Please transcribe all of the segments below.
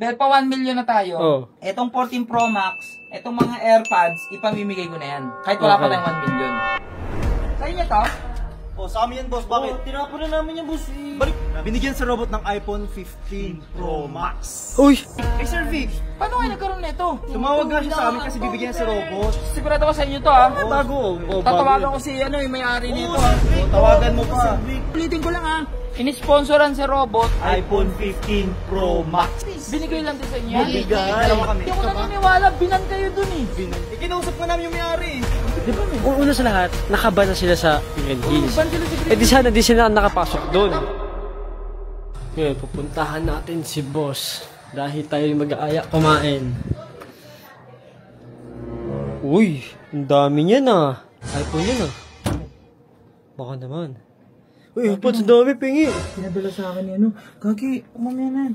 Dahil pa 1 million na tayo, Oh. etong 14 Pro Max, etong mga AirPods, ipamimigay ko na yan. Kahit wala pa tayong 1 million. Sa inyo to? Oh, sa amin yan, boss. Bakit? Tinapon na namin yan, boss. Balik. Binigyan sa robot ng iPhone 15 Pro Max. Uy! Hey, Sir Vic. Paano kayo nagkaroon nito? Tumawag nga siya sa amin kasi bibigyan sa robot. Sigurado ko sa inyo to, ha? Bago. Tatawagan ko si ano, yung may-ari nito. Tawagan mo pa. Ulitin ko lang, ha? Inisponsoran si robot. iPhone 15 Pro Max. Binigay lang din sa inyo. Binigay. Dalawa kami. Hindi ko naniniwala, binan kayo dun eh. Kinausap nga namin yung may-ari. Di ba, una sa lahat, nakaban na sila sa Green Hills. Ban sila si Eh di sana, di sila nakapasok doon. Ngayon, pupuntahan natin si boss. Dahil tayo mag-aaya kumain. Uy, ang dami niyan ah. iPhone yan ah. Baka naman. Uy, ang dami pingi. Pinadala sa akin yan, no? Gagi, umamaya na yan.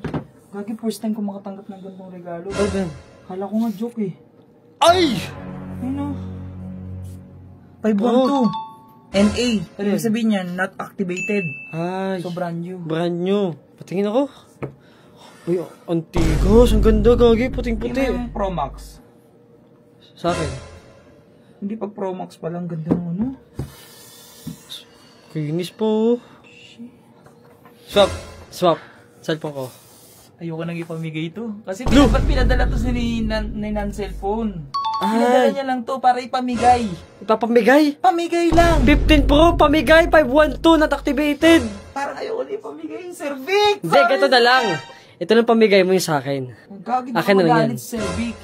Gagi, first time ko makatanggap ng ganitong regalo. Ay, Ben. Kala ko nga joke eh. Ay! Ano? 512. NA. Ibig sabihin yan, not activated. Ay, So brand new. brand new. Patingin ako. Uy, antigos. Ang ganda, gagi. Puting-puti. Yung Pro Max. Sa akin. Hindi pa Pro Max pa lang, ganda ng ano. Kinis po. Swap. Swap. Cellphone ko. Ayoko nang ipamigay ito. Kasi ba't pinadala to sa ni Nan cellphone? Pinadala niya lang to para ipamigay. Ipapamigay? Pamigay lang! 15 Pro, pamigay, 512, not activated. Parang ayoko na ipamigay yung Sir Vic! Hindi, ganito na lang. Ito lang pamigay mo yung sa akin. Gagi na Akin na lang magalit yan. si Sir Vic.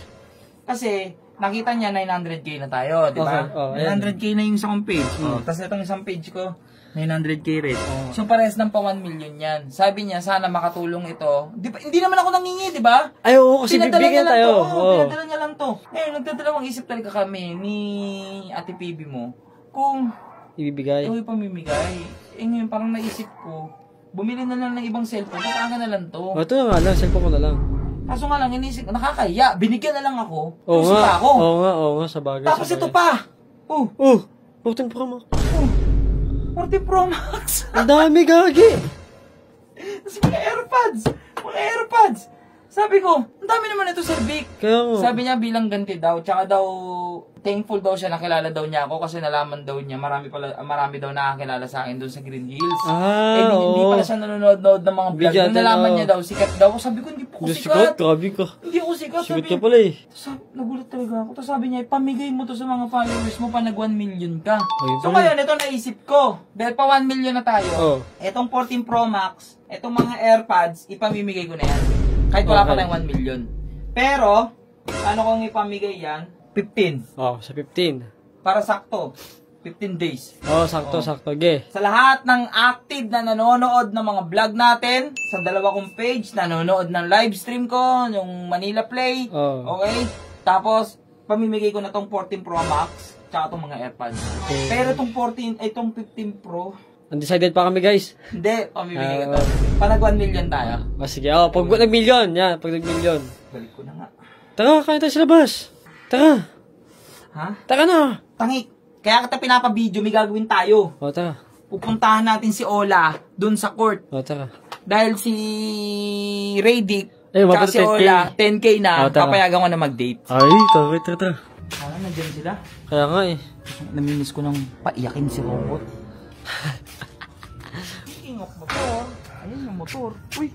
Kasi, nakita niya 900k na tayo, di ba? Okay, oh, ayan. 900k na yung isang page. Tapos itong isang page ko, 900k rin. So, parehas ng pa 1 million yan. Sabi niya, sana makatulong ito. Hindi naman ako nangingi, di ba? Ay, oo, kasi bibigyan tayo. Pinadala niya lang to. Ngayon, nagdadalawang isip talaga kami ni Ate PB mo kung Ibibigay. ito pamimigay. Eh ngayon, parang naisip ko, bumili na lang ng ibang cellphone, kasama na lang to. O, ito na nga lang, cellphone ko na lang. Kaso nga lang, inisip ko, nakakaya, binigyan na lang ako. Oo Tapos nga, pa ako. oo nga, sa bagay. Tapos sa ito bagay. pa. Oh, 14 Pro Max. 40 Pro Max. Ang dami, gagi. Tapos mga AirPods. Sabi ko, ang dami naman ito, Sir Vic. Kaya nga. Sabi niya bilang ganti daw, tsaka daw thankful daw siya, nakilala daw niya ako kasi nalaman daw niya marami daw nakakilala sa akin doon sa Green Hills. Hindi pala siya nanonood ng mga vlog. Bigyan Nung nalaman na. niya daw, sikat daw. Sabi ko, hindi po ako Sikat, sikat. grabe ka. Hindi ako sikat. Sikat ka pala eh. Nagulat talaga ako. Tapos sabi niya, ipamigay mo to sa mga followers mo pa nag 1 million ka. Ayun So pala. ngayon, ito naisip ko. Dahil pa 1 million na tayo, Oh. etong 14 Pro Max, etong mga AirPods, ipamimigay ko na yan. Kahit wala pa Okay. tayong 1 million. Pero, ano kung ipamigay yan? 15. Oh, sa 15. Para sakto. 15 days. Oh, sakto. Ge. Sa lahat ng active na nanonood ng mga vlog natin, sa dalawa kong page, nanonood ng live stream ko, yung Manila Play, Oh. okay? Tapos, pamimigay ko na tong 14 Pro Max, tsaka tong mga AirPods. Okay. Pero itong 15 Pro, Undecided pa kami, guys. hindi, pamimigay ko to. Pa nag 1 million tayo. Oh, sige. Oh, pag nag-million. Yan, pag nag-million. Balik ko na nga. Tara, kaya tayo sa labas. Tara. Ha? Tara na. Tangik. Kaya kita pinapabideo, may gagawin tayo. Oh, tara. Pupuntahan natin si Ola dun sa court. Oh, tara. Dahil si Radic, Eh, tsaka mabot si 10K. Ola, 10k na, Oh, tara. papayagan ko na mag-date. Ay, tara. Ah, nandiyan sila. Kaya nga eh. Namimiss ko ng paiyakin si Robot. Speaking of motor, ayun yung motor. Uy,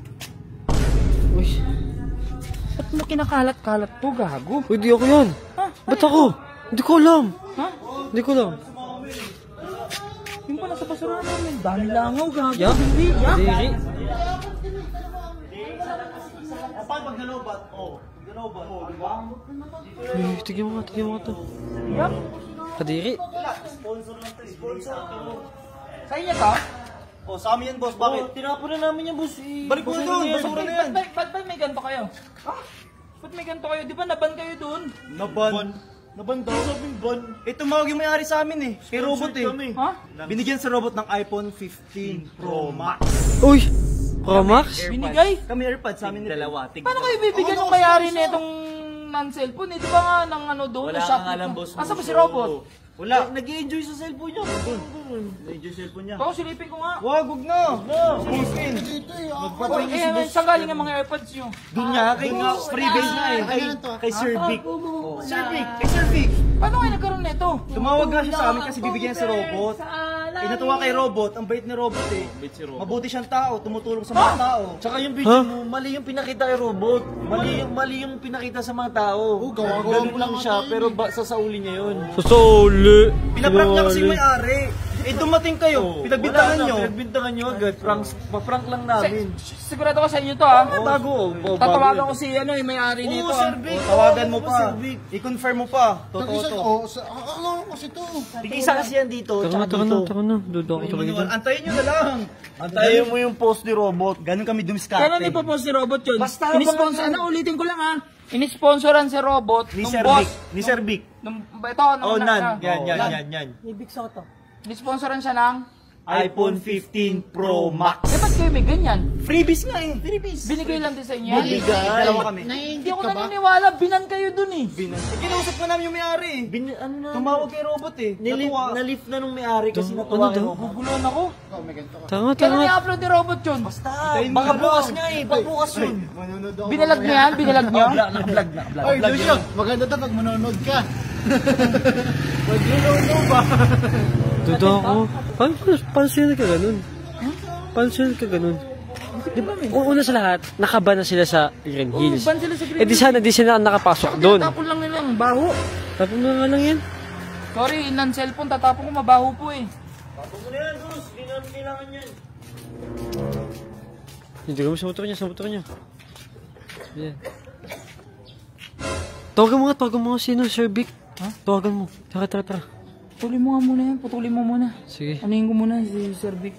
ba't mo kinakalat-kalat to, gago? Uy, di ako yan. Ha? Ba't ako? Hindi ko alam. Ha? Hindi ko alam. Yung pala sa basurahan namin. Dami langaw, gago. Yeah? Hindi, yeah? Diri. Paano pag nalobat? Diba? Uy, tigyan mo nga to. Yeah? Kadiri. Sponsor lang to. Sponsor. Sa inyo to? Oh, sa amin yan, boss. Bakit? Tinapon na namin yan, boss. Balik mo doon. Basura na yan. Ba't may ganito kayo? Ha? Ba't may ganito kayo? Di ba naban kayo dun? Naban. Naban daw. Sabing ban. Tumawag yung may-ari sa amin eh. Kay robot eh. Ha? Binigyan sa robot ng iPhone 15 Pro Max. Uy! Pro Max? Binigay? Kami AirPods sa amin dalawa. Paano kayo bibigyan ng may-ari na itong non-cellphone? Eh, di ba nga ng ano doon? Wala Shopee nga lang, ka? boss. Asa ba si Robot? Wala. Nag-i-enjoy sa cellphone niya. Nag-i-enjoy sa cellphone niya. Ako, silipin ko nga. Wag na. Silipin. Saan galing ang mga AirPods nyo? Doon nga, kay freebase nga eh. Kay Sir Vic. Kay Sir Vic. Paano kayo nagkaroon nito? Tumawag nga siya sa amin kasi bibigyan si Robot. Natuwa kay Robot, ang bait ni Robot eh. Mabuti siyang tao, tumutulong sa mga tao. Tsaka yung video mo, mali yung pinakita kay Robot. Mali yung pinakita sa mga tao. Ganun lang siya, pero sasauli niya yun. Susuli. Pinaprank niya kasi yung may-ari. Eh dumating kayo, pinagbintangan nyo. Pinagbintangan nyo agad. Pa-prank lang namin. Sigurado ko sa inyo to ha. Bago. Tatawagan ko si may-ari nito. Oo, Sir Vic. Tawagan mo pa. I-confirm mo pa. Totoo to. Alam ko kasi to. Tig-isa kasi yan dito. Taka na. Dudo ako talaga dyan. Antayin nyo na lang. Antayin mo yung post ni Robot. Ganun kami dumiskarte. Kailan ipopost ni Robot yun? Basta Inisponsor, ulitin ko lang ha. Inisponsoran si Robot Ni nung Sir boss. Vic. Ni Sir Vic. Ito, Oh, nan. Yan. Inisponsoran siya ng... iPhone 15 Pro Max. Eh, ba't kayo may ganyan? Freebies nga eh. Freebies. Binigay lang din sa inyo yan? Dalawa kami. Hindi ako naniniwala, binan kayo dun eh. Kinausap ka namin yung may-ari eh. Tumawag kay Robot eh. Natuwa. Na-lift na nung may-ari kasi natuwa kay Robot. Guguluhan ako. Tanga. Kailan i-upload ni Robot yun? Baka bukas nga eh. Baka bukas yun. Binalag niyo yan? Binalag niyo? Ay, Lucio, maganda to pag manonood ka. Dudo ako. Paano sila nagkaganon? Paano sila nagkaganon? Una sa lahat, nakaban na sila sa Green Hills. ban sila sa Green Eh di sana di sila nakapasok doon. Tatapon lang nila ang baho. Tapos na nga lang yan. Sorry, inan cellphone, tatapon ko mabaho po eh. Tapos mo na yan, Gus. Hindi namin kailangan yan. Hindi kami sa motor niya. Yan. Tawagan mo nga sino, Sir Vic. Ha? Tawagan mo. Tara. Putulin mo nga muna yan, putulin mo muna. Sige. Anuhin ko muna si Sir Vic.